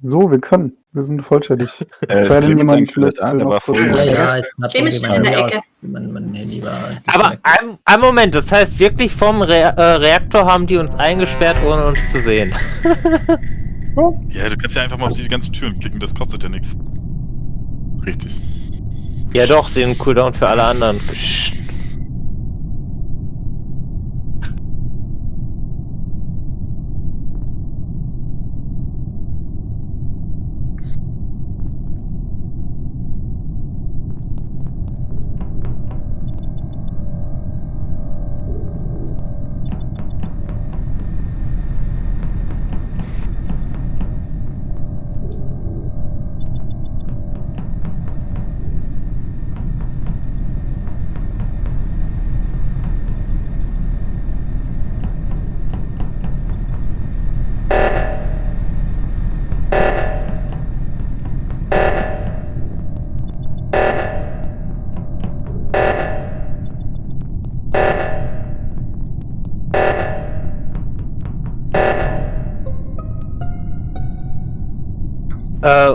So, wir können. Wir sind vollständig. Ist Clemens eigentlich wieder da? Der war vorhin. Ja, ich hab Clemens steht in der Ecke. Mein Handy war. Aber ein Moment, das heißt wirklich vom Reaktor haben die uns eingesperrt, ohne uns zu sehen. Ja, du kannst ja einfach mal auf die ganzen Türen klicken, das kostet ja nichts. Richtig. Ja doch, den Cooldown für alle anderen.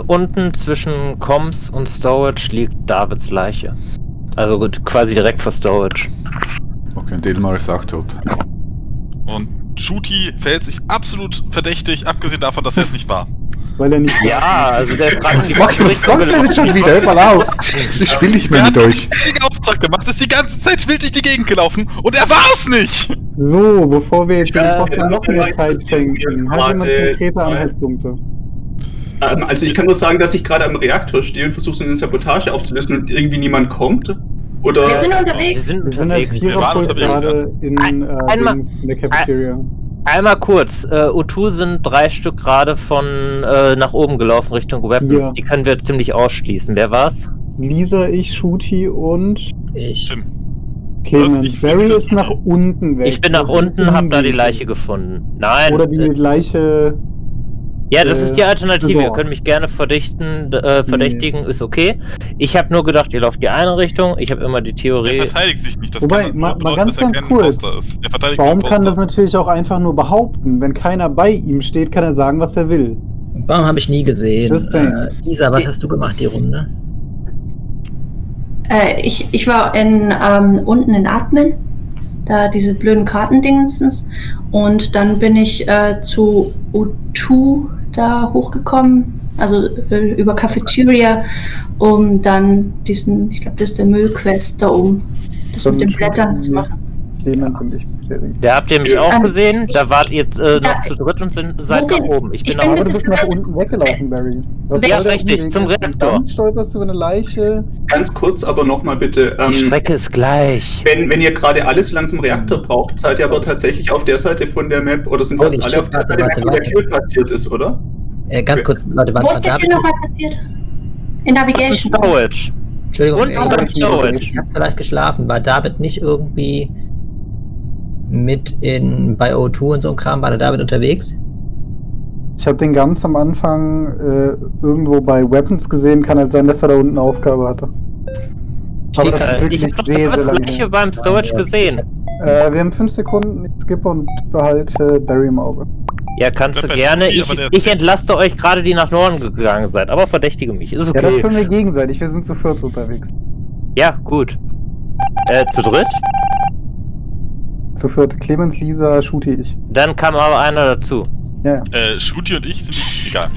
Unten zwischen Comms und Storage liegt Davids Leiche. Also gut, quasi direkt vor Storage. Okay, Delmar ist auch tot. Und Shooty verhält sich absolut verdächtig, abgesehen davon, dass er es nicht war. Weil er nicht. Ja, also der ist gerade Was macht der denn schon wieder? Hör mal auf! Ich spiele nicht mehr mit euch. Den Auftrag gemacht, ist die ganze Zeit wild durch die Gegend gelaufen und er war es nicht! So, bevor wir jetzt den Tochter noch mehr Zeit schenken, hat jemand konkrete Anhaltspunkte? Also ich kann nur sagen, dass ich gerade am Reaktor stehe und versuche so eine Sabotage aufzulösen und irgendwie niemand kommt. Oder Wir sind unterwegs. Wir sind Wir sind als unterwegs. Viererpult gerade in der Cafeteria. Einmal kurz, U2 sind 3 Stück gerade von nach oben gelaufen Richtung Weapons. Ja. Die können wir ziemlich ausschließen. Wer war's? Lisa, ich, Shooty und Ich. Tim. Clemens. Ich Barry bin- ist nach unten weg. Ich bin nach unten, hab da die Leiche gefunden. Nein. Oder die Leiche. Ja, das ist die Alternative. Ihr besorgt. könnt mich gerne verdächtigen, ist okay. Ich habe nur gedacht, ihr lauft die eine Richtung. Ich habe immer die Er Theorie. verteidigt sich nicht, das Wobei, kann mal bedeuten, ganz, dass er ganz kein kurz. Imposter ist. Er verteidigt Baum den kann das Imposter. natürlich auch einfach nur behaupten. Wenn keiner bei ihm steht, kann er sagen, was er will. Baum habe ich nie gesehen. Just saying. Lisa, was hast du gemacht die Runde? Ich war unten in Admin, da diese blöden Kartendingensens. Und dann bin ich zu U2 da hochgekommen, also über Cafeteria, um dann diesen, ich glaube, das ist der Müllquest da oben, das mit den Blättern zu machen. Clemens und ich bestätigen. Da habt ihr mich auch gesehen. Da ich- wart ihr da- noch zu dritt und seid nach bin- oben. Ich bin ich nach bin Aber oben. du bist nach unten weggelaufen, Barry. Was Ja, soll der richtig, Umweg zum jetzt? Reaktor. Dann stolperst du über eine Leiche. ganz kurz, aber nochmal bitte. Die Strecke ist gleich. Wenn ihr gerade alles so lang zum Reaktor braucht, seid ihr aber tatsächlich auf der Seite von der Map oder sind Oh, fast die alle auf der Schiffkarte, Seite, wo der warte. Kill passiert ist, oder? Ganz kurz, Leute, Wo ist der warte. Kill nochmal passiert? In Navigation. Storage. Entschuldigung, Und beim Storage. ich habe vielleicht geschlafen. War David nicht irgendwie mit bei O2 und so ein Kram? War der David unterwegs? Ich habe den ganz am Anfang irgendwo bei Weapons gesehen. Kann halt sein, dass er da unten eine Aufgabe hatte. Aber das ist Ich wirklich hab doch sehr, sehr das lange gleiche her. beim Storage gesehen. Wir haben 5 Sekunden. Ich skippe und behalte Barry im Auge. Ja, kannst du Pepper gerne. Tea, Ich, aber der- ich entlaste euch gerade, die nach Norden gegangen seid. Aber verdächtige mich. Ist Ja, das okay. können wir gegenseitig. Wir sind zu viert unterwegs. Ja, gut. Zu dritt? Zu viert. Clemens, Lisa, Shooty, ich. Dann kam aber einer dazu. Ja, ja. Shooty und ich sind egal.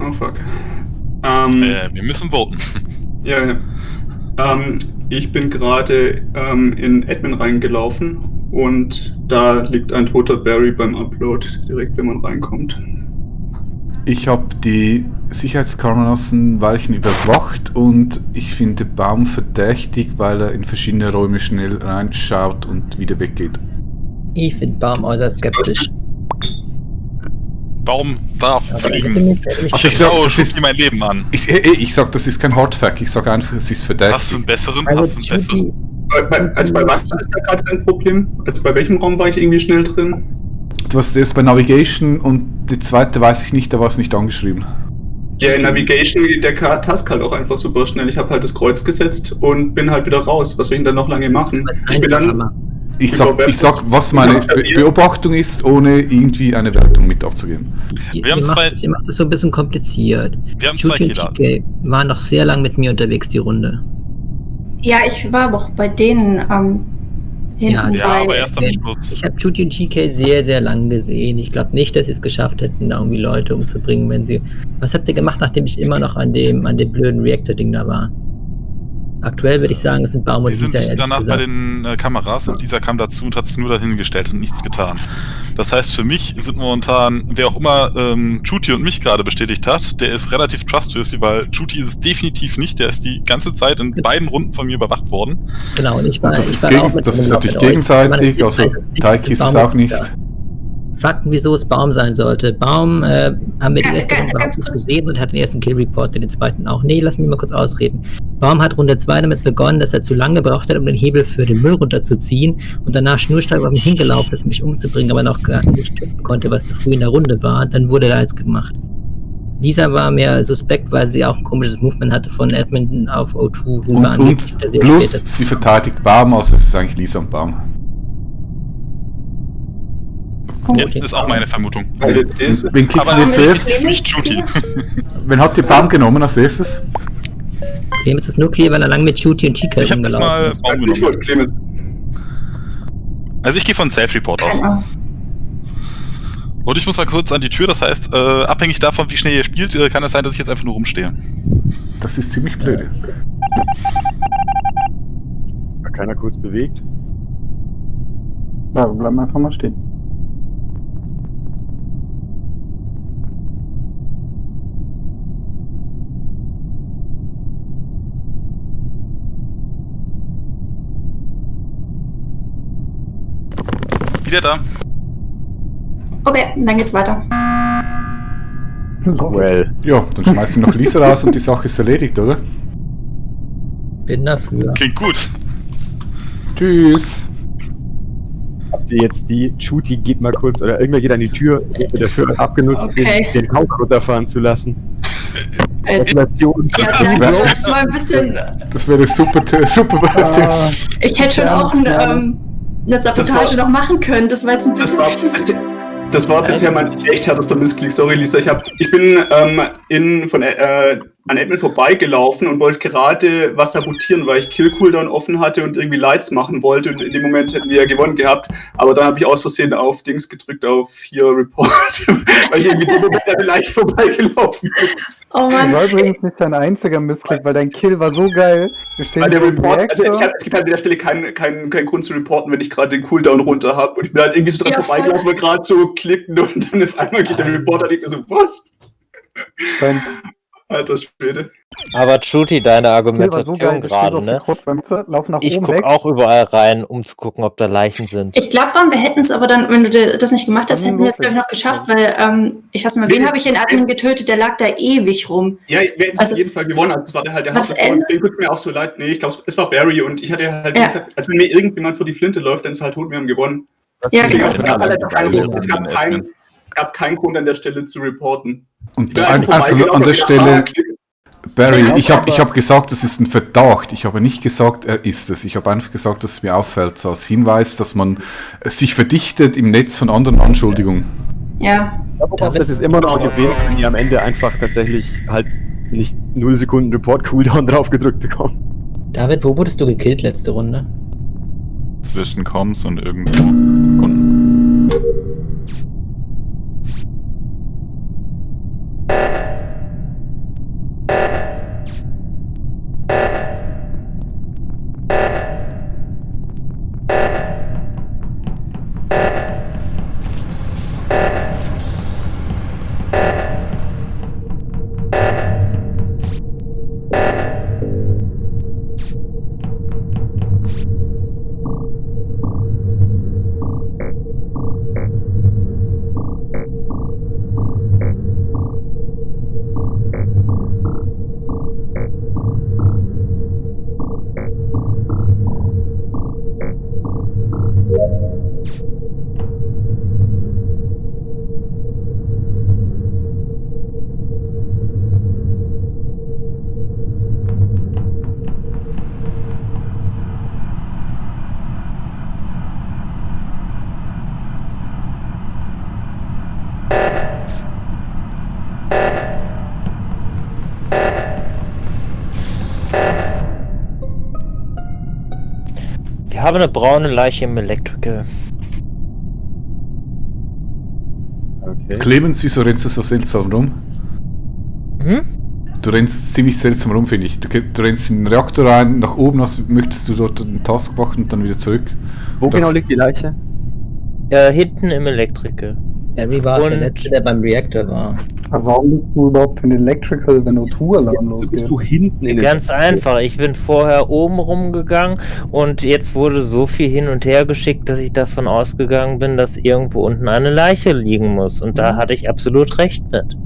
Oh fuck. Wir müssen voten. Ja. Ich bin gerade in Admin reingelaufen und da liegt ein toter Barry beim Upload, direkt wenn man reinkommt. Ich habe die Sicherheitskameras ein Weilchen überwacht und ich finde Baum verdächtig, weil er in verschiedene Räume schnell reinschaut und wieder weggeht. Ich finde Baum äußerst skeptisch. Baum darf Aber ich fliegen. Also ich sag, Genau, das schub ist, mir mein Leben an. ich sag, das ist kein Hardfact, ich sag einfach, es ist Hast du verdächtig. einen besseren? Also Hast du einen besseren? Judy, Also bei was ist da gerade dein Problem? Also bei welchem Raum war ich irgendwie schnell drin? Du warst erst bei Navigation und die zweite weiß ich nicht, da war es nicht angeschrieben. Ja, in Navigation, der Task halt auch einfach super schnell. Ich habe halt das Kreuz gesetzt und bin halt wieder raus. Was soll ich denn da noch lange machen? was Ich bin einfacher dann, machen. Ich sag, was meine Beobachtung ist, ohne irgendwie eine Wertung mit abzugeben. Wir haben zwei- Ihr macht es so ein bisschen kompliziert. Wir haben zwei Judy und Killer. TK waren noch sehr lang mit mir unterwegs, die Runde. Ja, ich war aber auch bei denen hinten Ja, bei. aber erst am Schluss. Ich habe Judy und TK sehr, sehr lang gesehen. Ich glaube nicht, dass sie es geschafft hätten, da irgendwie Leute umzubringen, wenn sie... Was habt ihr gemacht, nachdem ich immer noch an dem blöden Reactor-Ding da war? Aktuell würde ich sagen, es sind Baum und Wir sind Lisa, ehrlich danach gesagt. bei den Kameras und dieser kam dazu und hat es nur dahingestellt und nichts getan. Das heißt, für mich sind momentan, wer auch immer Juti und mich gerade bestätigt hat, der ist relativ trustworthy, weil Juti ist es definitiv nicht, der ist die ganze Zeit in beiden Runden von mir überwacht worden. Genau, und ich war, Und das ich ist, war auch mit das dem ist Loch natürlich mit euch. gegenseitig, Ich also weiß es nicht, Taiki ist dass es Baum auch nicht. da. Fakten, wieso es Baum sein sollte. Baum haben wir die erste Runde Ganz überhaupt nicht kurz. gesehen und hat den ersten Kill-Report, den zweiten auch. Nee, lass mich mal kurz ausreden. Baum hat Runde 2 damit begonnen, dass er zu lange gebraucht hat, um den Hebel für den Müll runterzuziehen und danach schnurstracks auf mich hingelaufen ist, mich umzubringen, aber noch gar nicht töten konnte, was zu früh in der Runde war. Dann wurde da jetzt gemacht. Lisa war mir suspekt, weil sie auch ein komisches Movement hatte von Edmonton auf O2 rüber. Und plus sie verteidigt Baum, also es ist eigentlich Lisa und Baum. Ja, Okay. ist auch meine Vermutung. weil das, Wen kicken Aber wir das zuerst? ist nicht Juti. Wen habt ihr Baum genommen als erstes? Clemens ist nur clear, weil er lang mit Juti und TK Ich habe jetzt mal rumgelaufen ist. Baum ich genommen. wollte Clemens. Also ich gehe von Self-Report aus. Keine Ahnung. Und ich muss mal kurz an die Tür, das heißt, abhängig davon, wie schnell ihr spielt, kann es sein, dass ich jetzt einfach nur rumstehe. Das ist ziemlich blöd. War keiner kurz bewegt? Ja, wir bleiben einfach mal stehen. Wieder da. Okay, dann geht's weiter. Well. Ja, dann schmeißt du noch Lisa raus und die Sache ist erledigt, oder? Bin da früher. Klingt gut. Tschüss. Habt ihr jetzt die Juti geht mal kurz oder irgendwer geht an die Tür, wird dafür abgenutzt, Okay. den Haus runterfahren zu lassen. Gratulation. Ja, Das wär- das war ein bisschen. Das wäre super. Ah, Ich hätte schon auch eine Sabotage noch machen können. Das war jetzt ein bisschen fies. Das war bisher mein echt härtester Missklick. Sorry, Lisa. Ich bin an Admin vorbeigelaufen und wollte gerade was sabotieren, weil ich Kill-Cooldown offen hatte und irgendwie Lights machen wollte. Und in dem Moment hätten wir ja gewonnen gehabt. Aber dann habe ich aus Versehen auf Dings gedrückt, auf hier Report. Weil ich irgendwie in dem Moment da leicht vorbeigelaufen bin. Oh das war Mann. übrigens nicht dein einziger Missklick, weil dein Kill war so geil. Wir stehen Weil der vor dem Report, also Reaktor. es gibt halt an der Stelle keinen Grund zu reporten, wenn ich gerade den Cooldown runter habe. Und ich bin halt irgendwie so dran Ja, vorbeigelaufen, weil gerade so klicken und dann auf einmal geht der Reporter und ich mir so, was? Alter Schwede. Aber Trudy, deine War so geil, Argumentation wir stehen gerade, auf der ne? Kurzwände, laufen nach Ich oben guck weg. auch überall rein, um zu gucken, ob da Leichen sind. Ich glaube, wir hätten es aber dann, wenn du das nicht gemacht hast, hätten wir es, glaube ich, noch geschafft, weil, ich weiß nicht mehr, wen habe ich in Admin getötet, der lag da ewig rum. Ja, wir hätten es Also- auf jeden Fall gewonnen. Also, das war halt der Was Hauptgrund. Deswegen tut mir auch so leid. Nee, ich glaube, es war Barry und ich hatte halt Ja. gesagt, als wenn mir irgendjemand vor die Flinte läuft, dann ist halt tot, wir haben gewonnen. Ja, Deswegen, genau. es gab halt keinen Grund, es Admin. gab keinen Grund an der Stelle zu reporten. Und Ich bin einfach vorbeigelaufen an der und gedacht, Stelle, okay. Barry, Genau, ich aber- hab gesagt, das ist ein Verdacht. Ich habe nicht gesagt, er ist es. Ich habe einfach gesagt, dass es mir auffällt, so als Hinweis, dass man sich verdichtet im Netz von anderen Anschuldigungen. Ja. Das ist immer noch ein Gewinn, wenn ihr am Ende einfach tatsächlich halt nicht 0 Sekunden Report-Cooldown drauf gedrückt bekommt. David, wo wurdest du gekillt letzte Runde? Zwischen Comms und irgendwo unten. Wir haben eine braune Leiche im Electrical. Okay. Clemens, wieso rennst du so seltsam rum? Hm? Du rennst ziemlich seltsam rum, finde ich. Du rennst in den Reaktor rein, nach oben, möchtest du dort einen Task machen und dann wieder zurück. Wo genau liegt die Leiche? Hinten im Electrical. Barry war Und- der Letzte, der beim Reactor war. Aber warum bist du überhaupt in Electrical, wenn O2-Alarm Bist losgeht? du hinten in den... Ganz einfach, ich bin vorher oben rumgegangen und jetzt wurde so viel hin und her geschickt, dass ich davon ausgegangen bin, dass irgendwo unten eine Leiche liegen muss. Und da hatte ich absolut recht mit.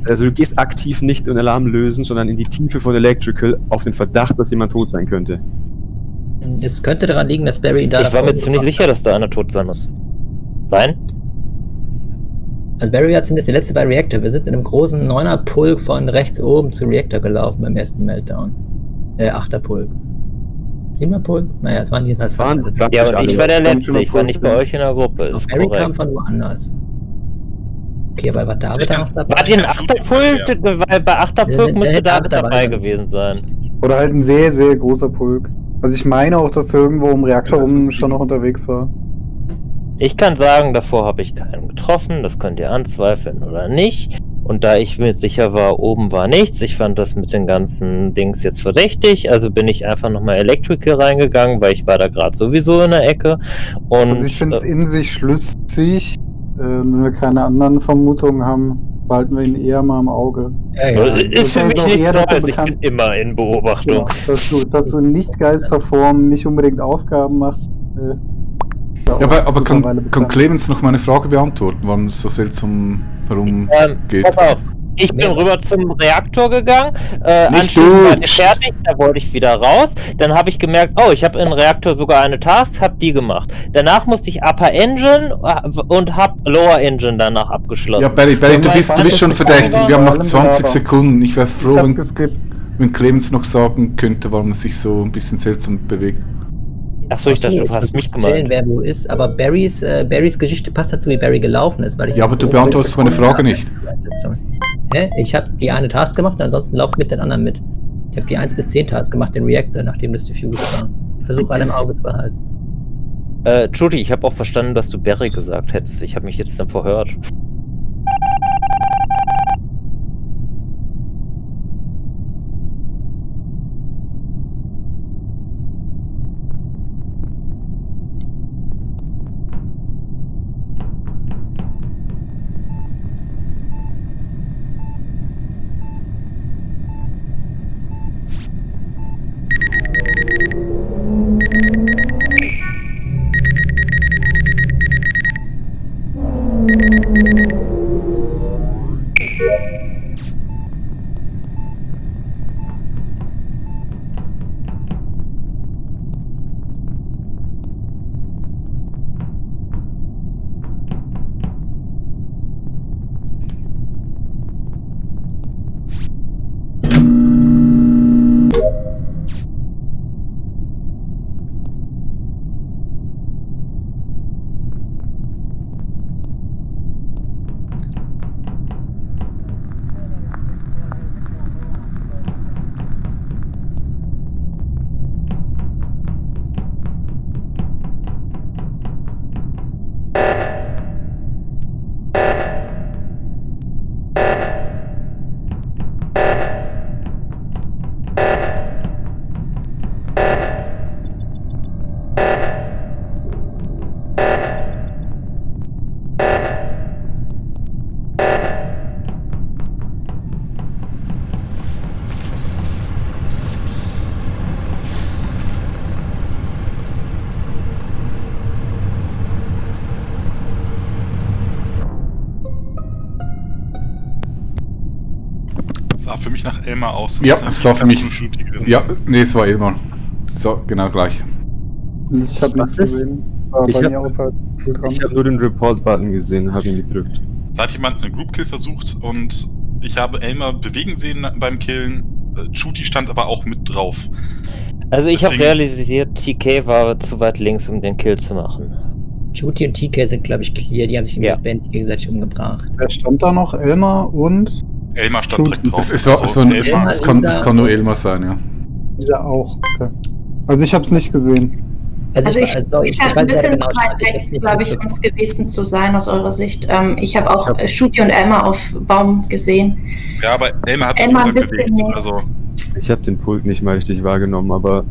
Also du gehst aktiv nicht in Alarm lösen, sondern in die Tiefe von Electrical auf den Verdacht, dass jemand tot sein könnte. Es könnte daran liegen, dass Barry da. Ich war mir ziemlich sicher, dass da einer tot sein muss. Nein? Also Barry war zumindest der letzte bei Reactor. Wir sind in einem großen 9er-Pulk von rechts oben zu Reactor gelaufen beim ersten Meltdown. 8er-Pulk. 7er-Pulk? Naja, es waren jedenfalls fast alle. Ja, und ich war der Alle. Letzte, ich war nicht bei euch in der Gruppe, ist Barry kam korrekt. von woanders. Okay, aber war David da noch dabei? Wart ihr in Achterpult? Weil bei Achterpult Ja, müsste David David dabei dabei gewesen sein. Oder halt ein sehr, sehr großer Pulk. Also ich meine auch, dass er irgendwo im Reaktor Ja, das rum ist schon noch unterwegs war. Ich kann sagen, davor habe ich keinen getroffen, das könnt ihr anzweifeln oder nicht. Und da ich mir sicher war, oben war nichts, ich fand das mit den ganzen Dings jetzt verdächtig, also bin ich einfach nochmal Electrical reingegangen, weil ich war da gerade sowieso in der Ecke. Und Also ich finde es in sich schlüssig. Wenn wir keine anderen Vermutungen haben, behalten wir ihn eher mal im Auge. Ja, ja. ist für Das mich ist auch nichts eher dafür Neues, ich bin bekannt. immer in Beobachtung. Genau, dass du in Nicht-Geisterform nicht unbedingt Aufgaben machst. Ist Ja, aber mittlerweile kann bekannt. Clemens noch meine Frage beantworten, warum es so seltsam herumgeht? Pass auf. Ich bin rüber zum Reaktor gegangen, Nicht anschließend du. war ich fertig, da wollte ich wieder raus. Dann habe ich gemerkt, oh, ich habe im Reaktor sogar eine Task, habe die gemacht. Danach musste ich Upper Engine und habe Lower Engine danach abgeschlossen. Ja, Barry, Und du mein bist schon verdächtig. Wir haben noch 20 Sekunden. Ich wäre Ich froh, hab wenn geskippt. Clemens noch sagen könnte, warum er sich so ein bisschen seltsam bewegt. Achso, ich dachte, du hast mich Erzählen, gemeint. wer wo ist, aber Barrys Geschichte passt dazu, wie Barry gelaufen ist. Weil ich Ja, aber du beantwortest meine Frage nicht. Hä? Ich habe die eine Task gemacht, ansonsten lauf mit den anderen mit. Ich habe die 1 bis 10 Task gemacht, den Reactor, nachdem das Diffuse war. Ich versuche alle im Auge zu behalten. Judy, ich habe auch verstanden, dass du Barry gesagt hättest. Ich habe mich jetzt dann verhört. Elmar aus. Ja, es war für mich. Shooty gewesen. Ja, nee, es war Elmar. So, genau gleich. Ich habe nichts Was ist? gesehen. War Ich bei hab- mir außerhalb dran. Ich habe nur den Report-Button gesehen, habe ihn gedrückt. Da hat jemand einen Groupkill versucht und ich habe Elmar bewegen sehen beim Killen. Shooty stand aber auch mit drauf. Also ich habe Deswegen- realisiert, TK war zu weit links, um den Kill zu machen. Shooty und TK sind, glaube ich, clear. Die haben sich Ja. mit Band gegenseitig umgebracht. Wer stand da noch? Elmar und Elmar stand direkt drauf. Es kann nur Elmar sein, ja. dieser auch. Okay. Also ich habe es nicht gesehen. Also ich scheint ein weiß bisschen genau, weit ich hab's rechts, nicht glaube ich, mitbekommen. uns gewesen zu sein aus eurer Sicht. Ich habe auch Shooty und Elmar auf Baum gesehen. Ja, aber Elmar hat sich Elmar nicht ein bisschen bewegt. näher. Also, Ich habe den Pult nicht mal richtig wahrgenommen, aber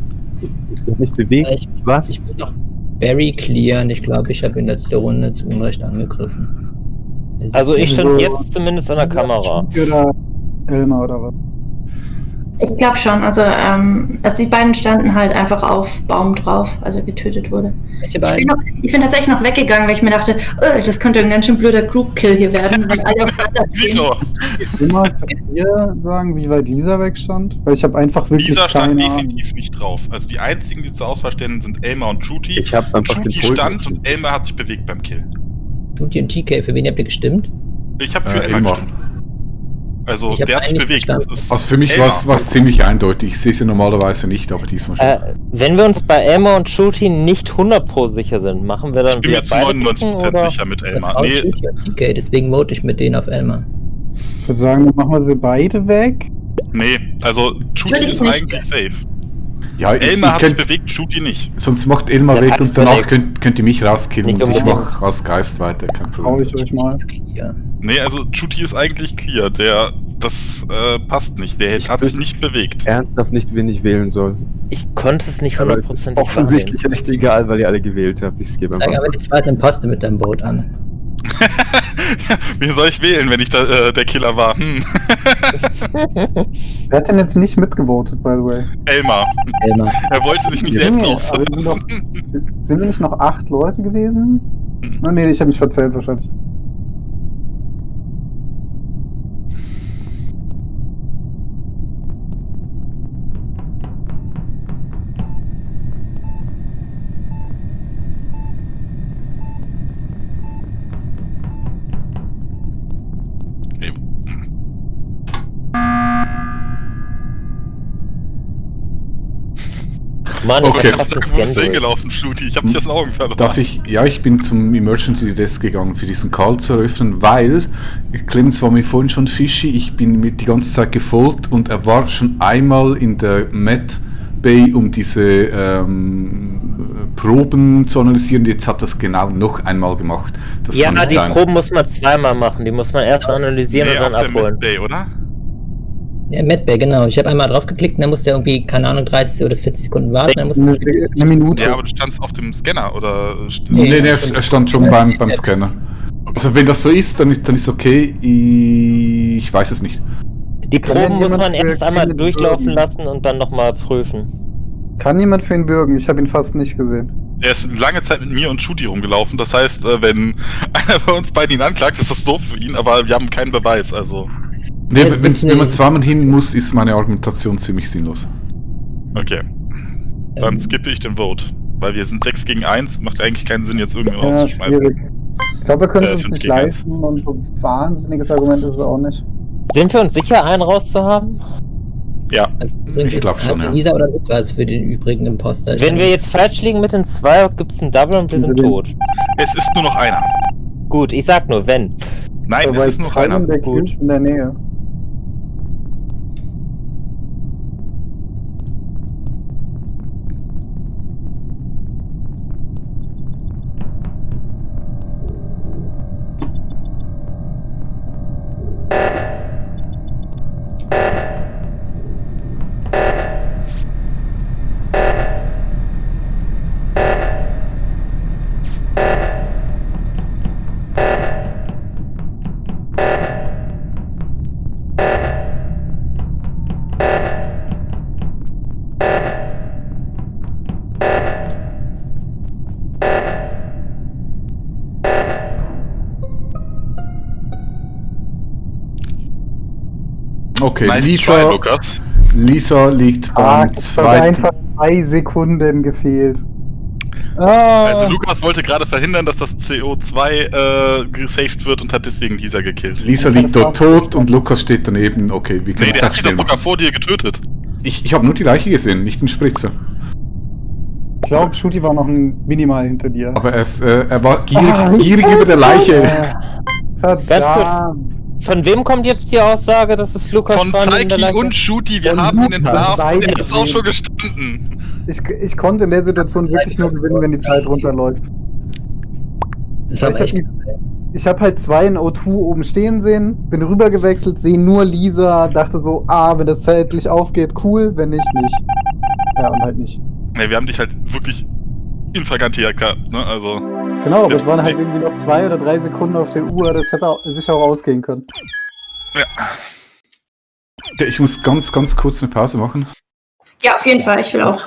ich bin nicht bewegt. Was? Ich bin noch very clear und ich glaube, ich habe in letzter Runde zu Unrecht angegriffen. Also ich stand Also- jetzt zumindest an der Kamera. Oder Elmar oder was? Ich glaube schon. Also die beiden standen halt einfach auf Baum drauf, als er getötet wurde. Welche Ich beiden? bin tatsächlich noch weggegangen, weil ich mir dachte, das könnte ein ganz schön blöder Group-Kill hier werden, weil alle aufeinander stehen. Vito, Elmar, könnt ihr sagen, wie weit Lisa wegstand? Weil ich habe einfach wirklich dieser stand keine Ahnung. definitiv nicht drauf. Also die einzigen, die zur Auswahl stehen, sind Elmar und Shooty. Ich habe einfach den Shooty Pult stand nicht. und Elmar hat sich bewegt beim Kill. Shooty und TK, für wen habt ihr gestimmt? Ich habe für Elmar. Elmar gestimmt. Also Ich hab der hat sich eigentlich bewegt. Das verstanden. ist Also für mich Elmar. war es ziemlich eindeutig. Ich sehe sie normalerweise nicht, aber diesmal schon. Wenn wir uns bei Elmar und Shooty nicht 100% sicher sind, machen wir dann Ich bin wieder mir zu beide 99% klicken, oder? sicher mit Elmar. Auch Nee, Shooty und TK, deswegen vote ich mit denen auf Elmar. Ich würde sagen, dann machen wir sie beide weg. nee, also Shooty Natürlich ist nicht. eigentlich safe. Ja, Elmar hat sich könnt, bewegt, Shooty nicht. sonst macht Elmar Der weg hat's und danach zunächst. könnt ihr mich rauskillen Nicht und ich unbedingt. mache als Geist weiter, kein Trau Problem. ich euch mal. Ist clear. Nee, also Shooty ist eigentlich clear. Das passt nicht. Der Ich hat sich bin- nicht bewegt. Ernsthaft nicht, wen ich wählen soll. Ich konnte es nicht Aber es ist 100% wahrnehmen. offensichtlich recht egal, weil ihr alle gewählt habt. Ich skippe Sag einfach. aber die zweite Imposter mit deinem Vote an. Wie soll ich wählen, wenn ich da, der Killer war? Wer hat denn jetzt nicht mitgevotet, by the way? Elmar. Elmar. Er wollte sich nicht Nee, selbst aber raussuchen. Sind wir nicht noch 8 Leute gewesen? Oh, nee, ich habe mich verzählt wahrscheinlich. Mann, Okay. ich hab fast den Wo Scan bist du durch. hingelaufen, Shooty? Ich hab dich aus den Augen verloren. Darf ich? Ja, ich bin zum Emergency Desk gegangen, für diesen Call zu eröffnen, weil Clemens war mir vorhin schon fishy. Ich bin mit die ganze Zeit gefolgt und er war schon einmal in der Med Bay, um diese Proben zu analysieren. Jetzt hat das genau noch einmal gemacht. Das Ja, kann nicht die sein. Proben muss man zweimal machen. Die muss man erst analysieren Nee, und dann auf der abholen. Mid Bay, oder? Ja, Medbay, genau. Ich habe einmal drauf geklickt und dann musste er irgendwie, keine Ahnung, 30 oder 40 Sekunden warten. Dann musste Eine Minute. Ja, aber du standst auf dem Scanner, oder? Nee, er stand schon beim Scanner. Also wenn das so ist, dann ist okay. Ich weiß es nicht. Die Kann Proben denn muss jemand man für erst einmal Kinder durchlaufen bürgen? lassen und dann nochmal prüfen. Kann jemand für ihn bürgen? Ich habe ihn fast nicht gesehen. Er ist lange Zeit mit mir und Shooty rumgelaufen. Das heißt, wenn einer bei uns beiden ihn anklagt, ist das doof für ihn, aber wir haben keinen Beweis, also. Nee, Jetzt gibt's wenn man eine- zweimal hin muss, ist meine Argumentation ziemlich sinnlos. Okay. Dann skippe ich den Vote. Weil wir sind 6 gegen 1, macht eigentlich keinen Sinn, jetzt irgendwen Ja, rauszuschmeißen. schwierig. Ich glaube, wir können es uns 5 nicht gegen 1. leisten und so ein wahnsinniges Argument ist es auch nicht. Sind wir uns sicher, einen rauszuhaben? Ja. Ich glaub schon, ja. Lisa oder Lukas für den übrigen Imposter. Wenn wir jetzt falsch liegen mit den 2, gibt es ein Double und wir sind Also, tot. Es ist nur noch einer. Gut, ich sag nur, wenn. Nein, Aber es ist nur noch einer. der Gut. Kills in der Nähe. Okay, Nice try, Lukas. Lisa liegt Es beim hat zweiten. einfach 2 Sekunden gefehlt. Also Lukas wollte gerade verhindern, dass das CO2 gesaved wird und hat deswegen Lisa gekillt. Lisa liegt dort tot und Lukas steht daneben. Okay, wir können Nee, es der auch hat sich schnell doch sogar machen. vor dir getötet. Ich habe nur die Leiche gesehen, nicht den Spritzer. Ich glaube, Shooty war noch minimal hinter dir. Aber er war gierig über der Leiche. Verdammt. Ganz kurz. Von wem kommt jetzt die Aussage, dass es Lukas Von war neben der Taiki Leiche? und Shooty, wir Von haben ihn Lukas, entlarvt, seine der ist auch Idee. schon gestanden. Ich konnte in der Situation wirklich nur gewinnen, wenn die Zeit runterläuft. Das war echt. Ich habe halt 2 in O2 oben stehen sehen, bin rüber gewechselt, sehe nur Lisa, dachte so, wenn das zeitlich aufgeht, cool, wenn nicht, nicht. Ja, und halt nicht. Ne, wir haben dich halt wirklich infraganti gehabt, ne, also. Genau, aber Ja, es waren halt nee. irgendwie noch 2 oder 3 Sekunden auf der Uhr, das hätte sich auch ausgehen können. Ja. Okay, ich muss ganz kurz eine Pause machen. Ja, auf jeden Fall. Ich will auch.